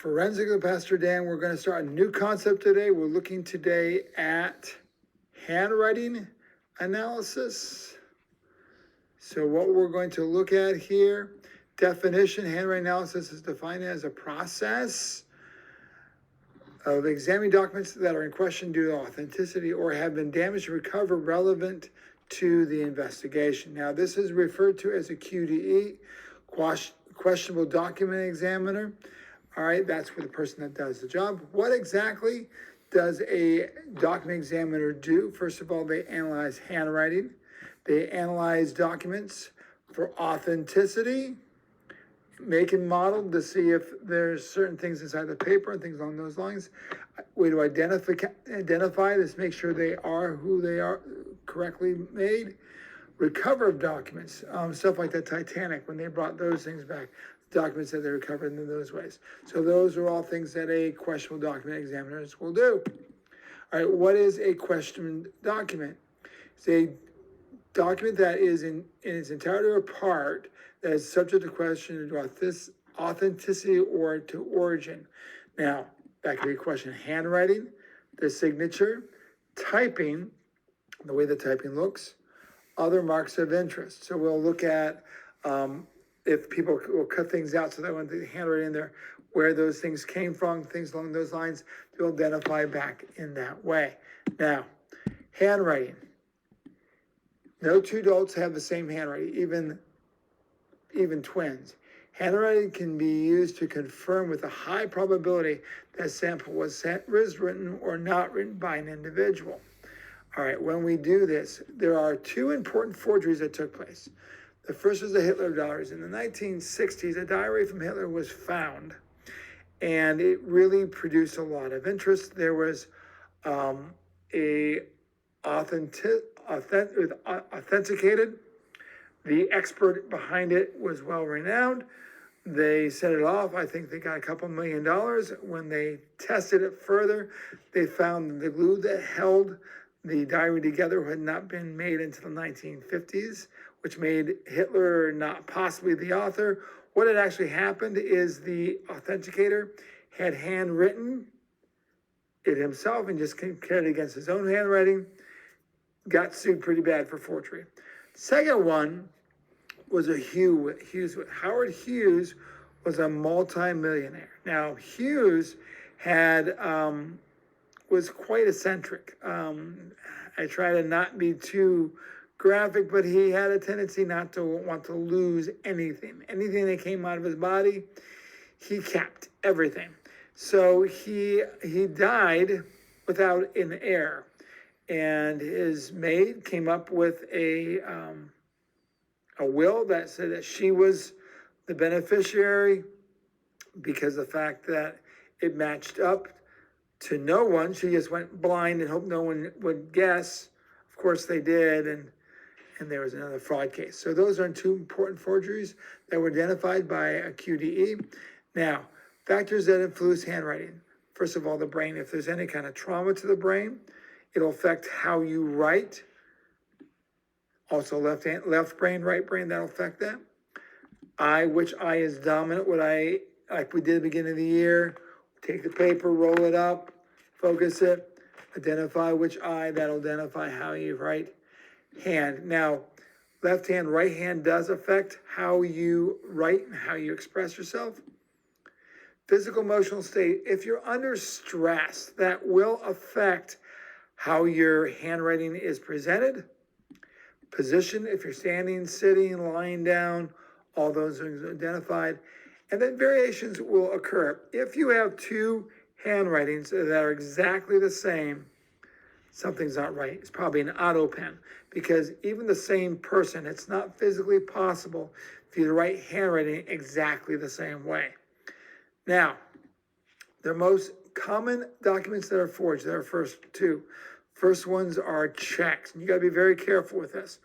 Forensic with Pastor Dan. We're going to start a new concept today. We're looking today at handwriting analysis. So what we're going to look at here, definition, handwriting analysis is defined as a process of examining documents that are in question due to authenticity or have been damaged to recover relevant to the investigation. Now, this is referred to as a QDE, questionable document examiner. All right, that's for the person that does the job. What exactly does a document examiner do? First of all, they analyze handwriting. They analyze documents for authenticity, make and model to see if there's certain things inside the paper and things along those lines. Way to identify this, make sure they are who they are, correctly made. Recover of documents, stuff like the Titanic, when they brought those things back, documents that they recovered in those ways. So those are all things that a questionable document examiners will do. All right, what is a questioned document? It's a document that is in its entirety or part that is subject to question about this authenticity or to origin. Now, that could be a question: handwriting, the signature, typing, the way the typing looks, other marks of interest. So we'll look at if people will cut things out so that when the handwriting in there, where those things came from, things along those lines, to identify back in that way. Now, handwriting. No two adults have the same handwriting, even twins. Handwriting can be used to confirm with a high probability that sample was written or not written by an individual. All right, when we do this, there are two important forgeries that took place. The first was the Hitler diaries. In the 1960s, a diary from Hitler was found, and it really produced a lot of interest. There was authenticated. The expert behind it was well renowned. They set it off. I think they got a couple $1 million. When they tested it further, they found the glue that held the diary together had not been made until the 1950s, which made Hitler not possibly the author. What had actually happened is the authenticator had handwritten it himself and just compared it against his own handwriting. Got sued pretty bad for forgery. Second one was Hughes. Howard Hughes was a multi-millionaire. Now, Hughes had was quite eccentric. I try to not be too graphic, but he had a tendency not to want to lose anything. Anything that came out of his body, he kept everything. So he died without an heir. And his maid came up with a will that said that she was the beneficiary because of the fact that it matched up to no one. She just went blind and hoped no one would guess. Of course they did, and there was another fraud case. So those are two important forgeries that were identified by a QDE. Now, factors that influence handwriting. First of all, the brain. If there's any kind of trauma to the brain, it'll affect how you write. Also left brain, right brain, that'll affect that. Eye, which eye is dominant? Like we did at the beginning of the year, take the paper, roll it up, focus it, identify which eye, that'll identify how you write. Hand. Now, left hand, right hand does affect how you write and how you express yourself. Physical, emotional state. If you're under stress, that will affect how your handwriting is presented. Position, if you're standing, sitting, lying down, all those things are identified. And then variations will occur. If you have two handwritings that are exactly the same, something's not right. It's probably an auto pen, because even the same person, it's not physically possible for you to write handwriting exactly the same way. Now, the most common documents that are forged, there are first two. First ones are checks. You got to be very careful with this.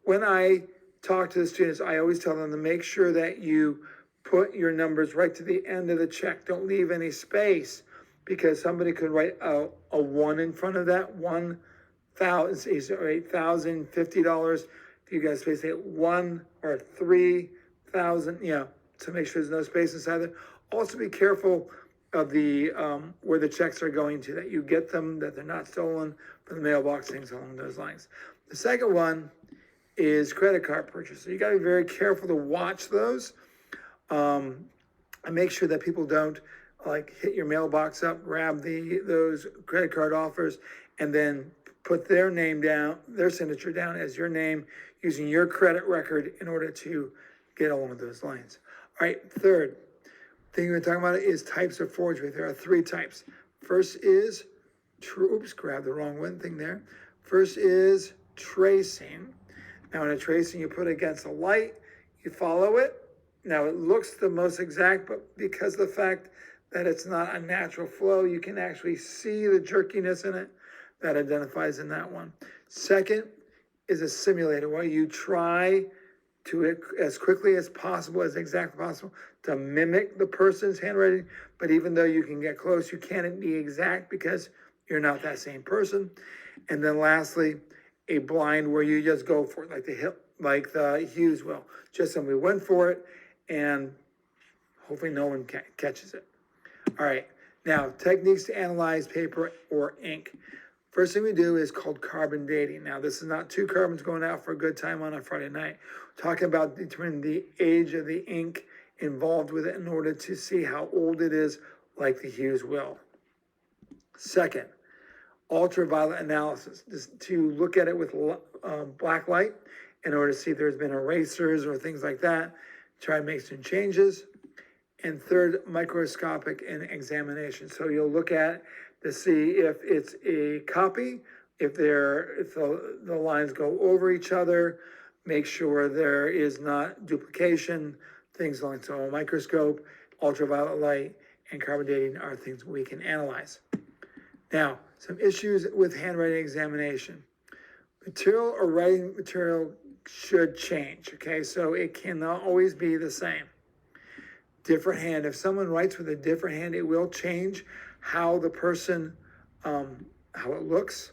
When I talk to the students, I always tell them to make sure that you put your numbers right to the end of the check. Don't leave any space, because somebody could write a 1 in front of that, $8,050. If you guys space it 1 or 3,000, to make sure there's no space inside there. Also be careful of the where the checks are going to, that you get them, that they're not stolen from the mailbox, things along those lines. The second one is credit card purchase. So you got to be very careful to watch those, and make sure that people don't like hit your mailbox up, grab those credit card offers, and then put their name down, their signature down as your name, using your credit record in order to get along those lines. All right, third thing we're talking about is types of forgery. There are three types. First is oops, grab the wrong one thing there. First is tracing. Now in a tracing, you put it against a light, you follow it. Now it looks the most exact, but because of the fact that it's not a natural flow, you can actually see the jerkiness in it. That identifies in that one. Second is a simulator, where you try to, as quickly as possible, as exactly possible, to mimic the person's handwriting. But even though you can get close, you can't be exact because you're not that same person. And then lastly, a blind, where you just go for it, like the Hughes will. Just somebody went for it, and hopefully no one catches it. All right, now techniques to analyze paper or ink. First thing we do is called carbon dating. Now, this is not two carbons going out for a good time on a Friday night. We're talking about determining the age of the ink involved with it in order to see how old it is, like the Hughes will. Second, ultraviolet analysis, just to look at it with black light in order to see if there's been erasers or things like that, try to make some changes. And third, microscopic examination. So you'll look at to see if it's a copy, if the lines go over each other, make sure there is not duplication, things like so. A microscope, ultraviolet light, and carbon dating are things we can analyze. Now, some issues with handwriting examination. Material or writing material should change, okay? So it cannot always be the same. Different hand. If someone writes with a different hand, it will change how the person, how it looks.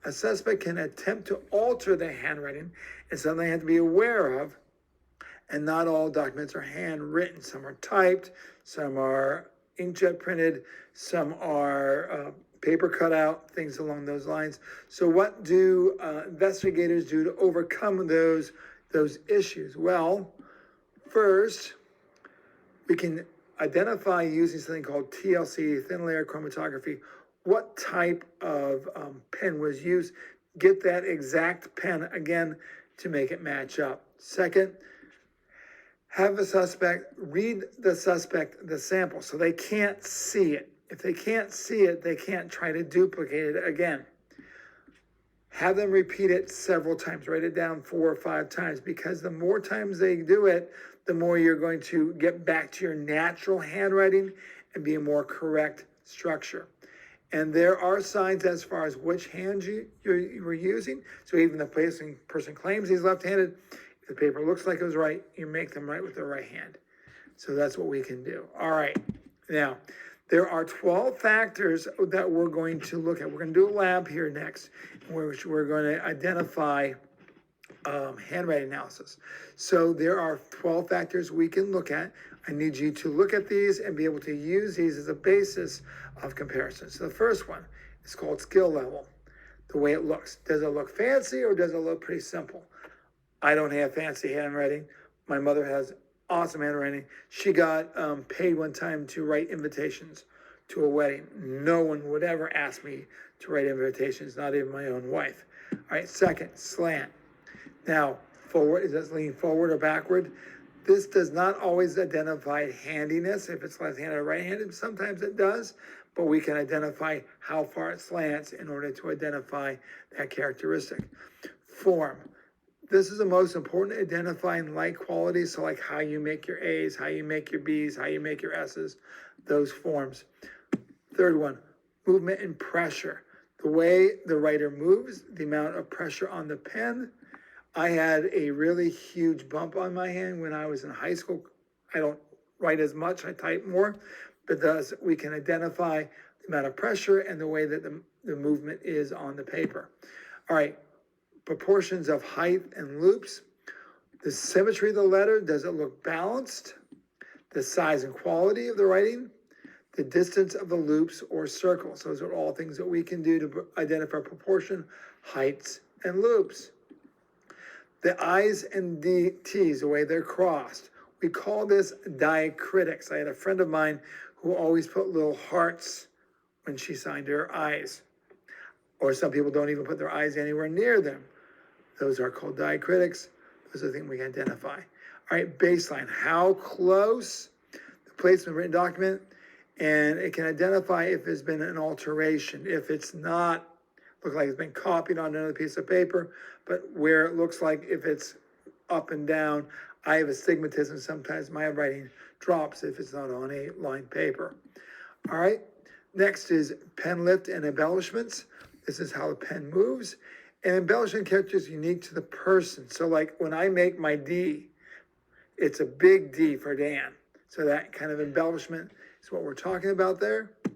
A suspect can attempt to alter the handwriting. It's something they have to be aware of. And not all documents are handwritten. Some are typed, some are inkjet printed, some are paper cut out, things along those lines. So what do investigators do to overcome those issues? Well, first, we can identify using something called TLC, thin layer chromatography, what type of pen was used, get that exact pen again to make it match up. Second, have the suspect read the sample so they can't see it. If they can't see it, they can't try to duplicate it again. Have them repeat it several times, write it down 4 or 5 times, because the more times they do it, the more you're going to get back to your natural handwriting and be a more correct structure. And there are signs as far as which hand you were using. So even the person claims he's left-handed, if the paper looks like it was right, you make them write with their right hand. So that's what we can do. All right. Now, there are 12 factors that we're going to look at. We're going to do a lab here next, which we're going to identify handwriting analysis. So there are 12 factors we can look at. I need you to look at these and be able to use these as a basis of comparison. So the first one is called skill level, the way it looks. Does it look fancy or does it look pretty simple? I don't have fancy handwriting. My mother has awesome handwriting. She got paid one time to write invitations to a wedding. No one would ever ask me to write invitations, not even my own wife. All right, second, slant. Now, forward, is this lean forward or backward? This does not always identify handiness, if it's left-handed or right-handed. Sometimes it does, but we can identify how far it slants in order to identify that characteristic. Form. This is the most important, identifying like qualities, so like how you make your A's, how you make your B's, how you make your S's, those forms. Third one, movement and pressure. The way the writer moves, the amount of pressure on the pen. I had a really huge bump on my hand when I was in high school. I don't write as much, I type more, but thus we can identify the amount of pressure and the way that the movement is on the paper. All right, proportions of height and loops. The symmetry of the letter, does it look balanced? the size and quality of the writing, the distance of the loops or circles. Those are all things that we can do to identify proportion, heights, and loops. The I's and the T's, the way they're crossed. We call this diacritics. I had a friend of mine who always put little hearts when she signed her I's. Or some people don't even put their I's anywhere near them. Those are called diacritics. Those are the things we can identify. All right, baseline. How close the placement of written document, and it can identify if there's been an alteration, if it's not, look like it's been copied on another piece of paper, but where it looks like if it's up and down. I have astigmatism. Sometimes my writing drops if it's not on a lined paper. All right, next is pen lift and embellishments. This is how the pen moves. And embellishment character is unique to the person. So like when I make my D, it's a big D for Dan. So that kind of embellishment is what we're talking about there. All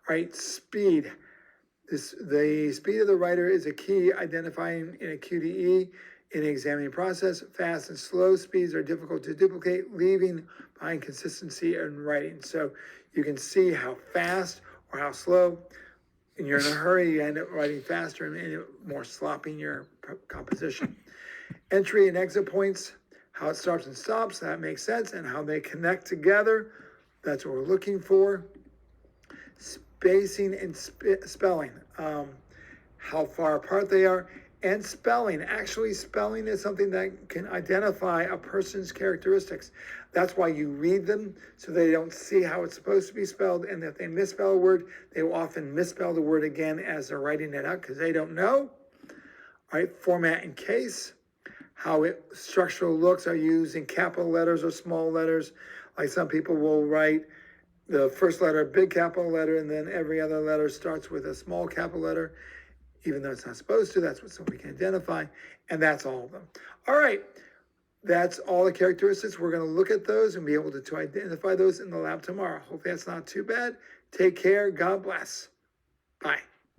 right, speed. The speed of the writer is a key identifying in a QDE in the examining process. Fast and slow speeds are difficult to duplicate, leaving behind consistency in writing. So you can see how fast or how slow. And you're in a hurry, you end up writing faster and more sloppy in your composition. Entry and exit points, how it starts and stops, that makes sense, and how they connect together, that's what we're looking for. Spacing and spelling, how far apart they are, and spelling. Actually, spelling is something that can identify a person's characteristics. That's why you read them, so they don't see how it's supposed to be spelled, and if they misspell a word, they will often misspell the word again as they're writing it out because they don't know. All right, format and case, how structural looks are used in capital letters or small letters. Like some people will write the first letter, big capital letter, and then every other letter starts with a small capital letter, even though it's not supposed to. That's what we can identify, and that's all of them. All right, that's all the characteristics. We're going to look at those and be able to identify those in the lab tomorrow. Hopefully that's not too bad. Take care. God bless. Bye.